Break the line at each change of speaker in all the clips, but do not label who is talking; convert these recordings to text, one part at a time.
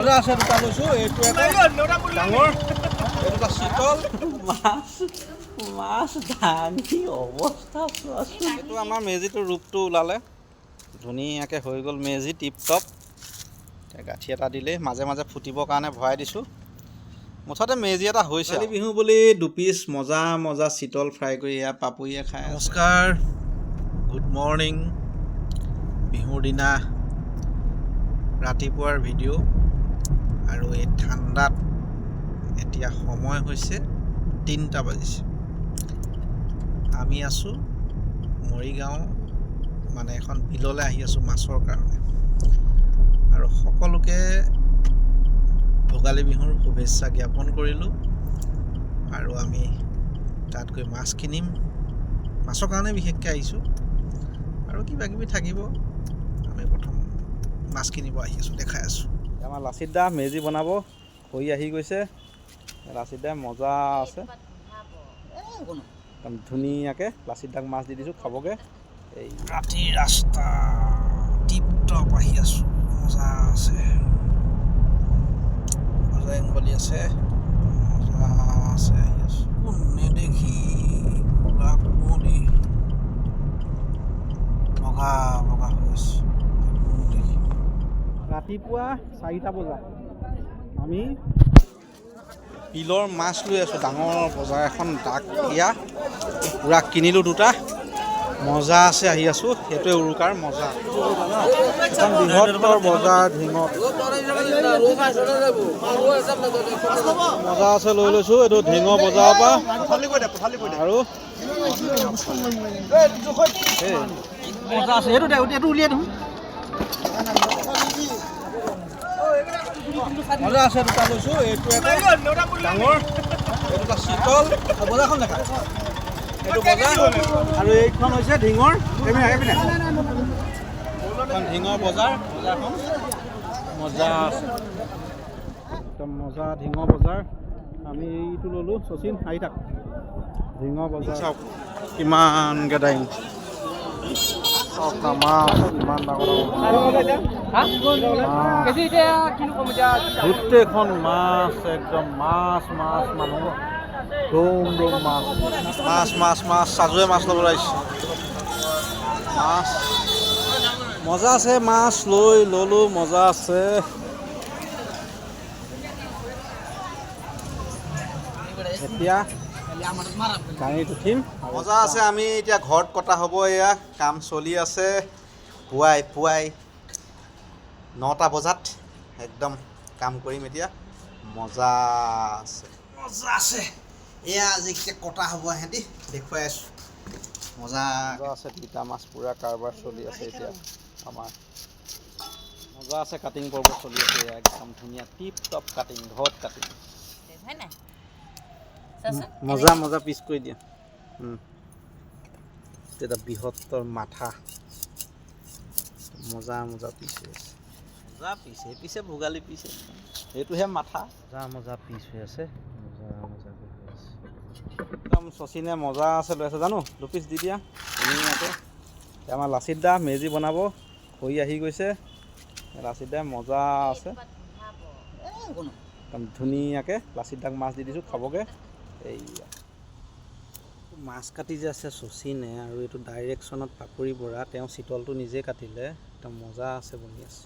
আছে দুটা লৈছো এইটো এটা ডাঙৰ এইটো শীতল
মাছ ধানি অৱস্থা চোৱাচোন।
এইটো আমাৰ মেজিটোৰ ৰূপটো ওলালে ধুনীয়াকৈ হৈ গ'ল মেজি টিপ টপ। গাঁঠি এটা দিলেই মাজে মাজে ফুটিবৰ কাৰণে ভৰাই দিছোঁ। মুঠতে মেজি এটা হৈছে। কালি বিহু বুলি দুপিচ মজা মজা চিতল ফ্ৰাই কৰি এয়া পাপুয়ে খাই। নমস্কাৰ, গুড মৰ্ণিং। বিহুৰ দিনা ৰাতিপুৱাৰ ভিডিঅ' আৰু এই ঠাণ্ডাত এতিয়া সময় হৈছে 3টা বাজিছে। আমি আছোঁ মৰিগাঁও, মানে এখন বিললৈ আহি আছোঁ মাছৰ কাৰণে। আৰু সকলোকে ভোগালী বিহুৰ শুভেচ্ছা জ্ঞাপন কৰিলোঁ। আৰু আমি তাত গৈ মাছ কিনিম, মাছৰ কাৰণে বিশেষকৈ আহিছোঁ। আৰু কিবা কিবি থাকিব, আমি প্ৰথম মাছ কিনিব আহি আছোঁ, দেখাই আছোঁ। আমাৰ লাচিত দা মেজি বনাব হৈ আহি গৈছে। লাচিত দাই মজা আছে, একদম ধুনীয়াকৈ লাচিত দাক মাছ দি দিছোঁ খাবগৈ। এই ৰাতিৰ ৰাস্তা টিপ টপ আহি আছোঁ, মজা আছে। বজাইং বুলি আছে, মজা আছে আহি আছোঁ। কোনে দেখি পুৰা কুঁৱলী বগা বগা হৈ আছে। ৰাতিপুৱা 4টা বজাত আমি বিলৰ মাছ লৈ আছোঁ। ডাঙৰ বজাৰ এখন ডাকিয়া পূৰা কিনিলোঁ দুটা, মজা আছে আহি আছোঁ। সেইটোৱে উৰুকাৰ মজা। এখন বৃহত্তৰ বজাৰ ঢিঙত মজা আছে লৈ লৈছোঁ। এইটো ঢিঙৰ বজাৰৰ পৰা আৰু মজা আছে। এইটো উলিয়াই দিওঁ। মজা আছে দুটা লৈছোঁ। এইটো এটা ডাঙৰ এইটো এটা শীতল বজাৰখন দেখা। এইটো বজাৰ আৰু এইখন হৈছে ঢিঙৰ ঢিঙৰ বজাৰখন মজা আছে, একদম মজা ঢিঙৰ বজাৰ। আমি এইটো ল'লোঁ। শচীন আহি থাক। ঢিঙৰ বজাৰ চাওক কিমান গেদাৰিং, চাওক না মাছ কিমান ডাঙৰ গোটেইখন মাছ, একদম মাছ মাছ মানুহ দৌম দৌম মাছ মাছ মাছ মাছ চাজুৱে মাছ ল'ব লাগিছে। মাছ মজা আছে, মাছ ল'লোঁ, মজা আছে। এতিয়া গাড়ীত উঠিম, মজা আছে। আমি এতিয়া ঘৰত কটা হ'ব। এয়া কাম চলি আছে পুৱাই 9টা বজাত একদম কাম কৰিম এতিয়া। মজা আছে, মজা আছে। এয়া আজি কটা হ'ব, সিহঁতি দেখুৱাই আছোঁ। মজা আছে। 2টা মাছ পূৰা কাৰবাৰ চলি আছে এতিয়া আমাৰ। মজা আছে, কাটিং পৰ্ব চলি আছে। এয়া একদম ধুনীয়া টিপ টপ কাটিং, ঘৰত কাটিং। মজা মজা পিচ কৰি দিয়া। এটা বৃহত্তৰ মাথা, মজা মজা পিচ হৈ আছে। মজা পিচ, এই পিছে ভোগালী পিচ, এইটোহে মাথা। মজা পিচ হৈ আছে, মজা হৈ আছে একদম। শচীনে মজা আছে লৈ আছে, জানো 2 পিচ দি দিয়া ধুনীয়াকৈ। আমাৰ লাচিত দা মেজি বনাব হৈ আহি গৈছে। লাচিত দাই মজা আছে, একদম ধুনীয়াকৈ লাচিত দাক মাছ দি দিছোঁ খাবগৈ। এইয়া মাছ কাটি যে আছে শচীনে, আৰু এইটো ডাইৰেকশ্যনত পাপৰি বৰা। তেওঁ চিতলটো নিজে কাটিলে, একদম মজা আছে, বনি আছে।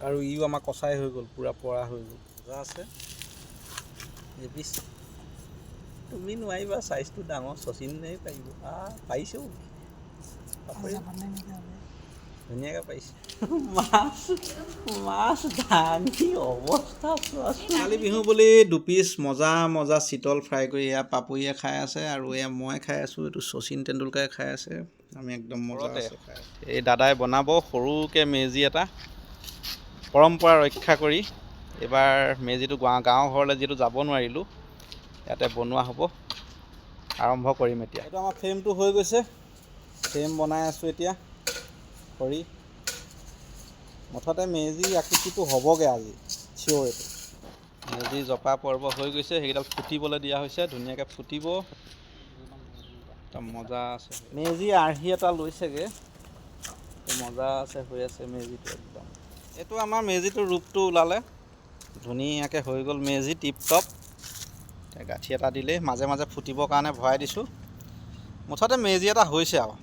আৰু ইও আমাৰ কচাই হৈ গ'ল, পূৰা পৰা হৈ গ'ল, মজা আছে। এই পিচ তুমি নোৱাৰিবা, চাইজটো ডাঙৰ। শচীনে পাৰিব, পাৰিছেও ধুনীয়াকৈ পাৰিছে।
মাছ ধানি অৱস্থা চোৱাচোন।
কালি বিহু বুলি 2 পিচ মজা মজা চিতল ফ্ৰাই কৰি এয়া পাপুয়ে খাই আছে, আৰু এয়া মই খাই আছোঁ। এইটো শচীন তেণ্ডুলকাৰে খাই আছে। আমি একদম মজা আছে খাই। এই দাদাই বনাব সৰুকৈ মেজি এটা, পৰম্পৰা ৰক্ষা কৰি। এইবাৰ মেজিটো গাঁৱৰ ঘৰলৈ যিহেতু যাব নোৱাৰিলোঁ, ইয়াতে বনোৱা হ'ব। আৰম্ভ কৰিম এতিয়া। এইটো আমাৰ ফ্ৰেমটো হৈ গৈছে, ফ্ৰেম বনাই আছোঁ এতিয়া কৰি। মুঠতে মেজি আকৃতিটো হ'বগৈ আজি চিয়ৰ। এইটো মেজি জপা পৰ্ব হৈ গৈছে, সেইকেইডাল ফুটিবলৈ দিয়া হৈছে, ধুনীয়াকৈ ফুটিব। একদম মজা আছে। মেজি আৰ্হি এটা লৈছেগৈ, মজা আছে, হৈ আছে মেজিটো একদম। এইটো আমাৰ মেজিটোৰ ৰূপটো ওলালে ধুনীয়াকৈ হৈ গ'ল মেজি টিপ টপ। এতিয়া গাঁঠি এটা দিলেই মাজে মাজে ফুটিবৰ কাৰণে ভৰাই দিছোঁ। মুঠতে মেজি এটা হৈছে আৰু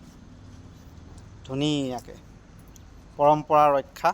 ধুনীয়াকৈ পৰম্পৰা ৰক্ষা।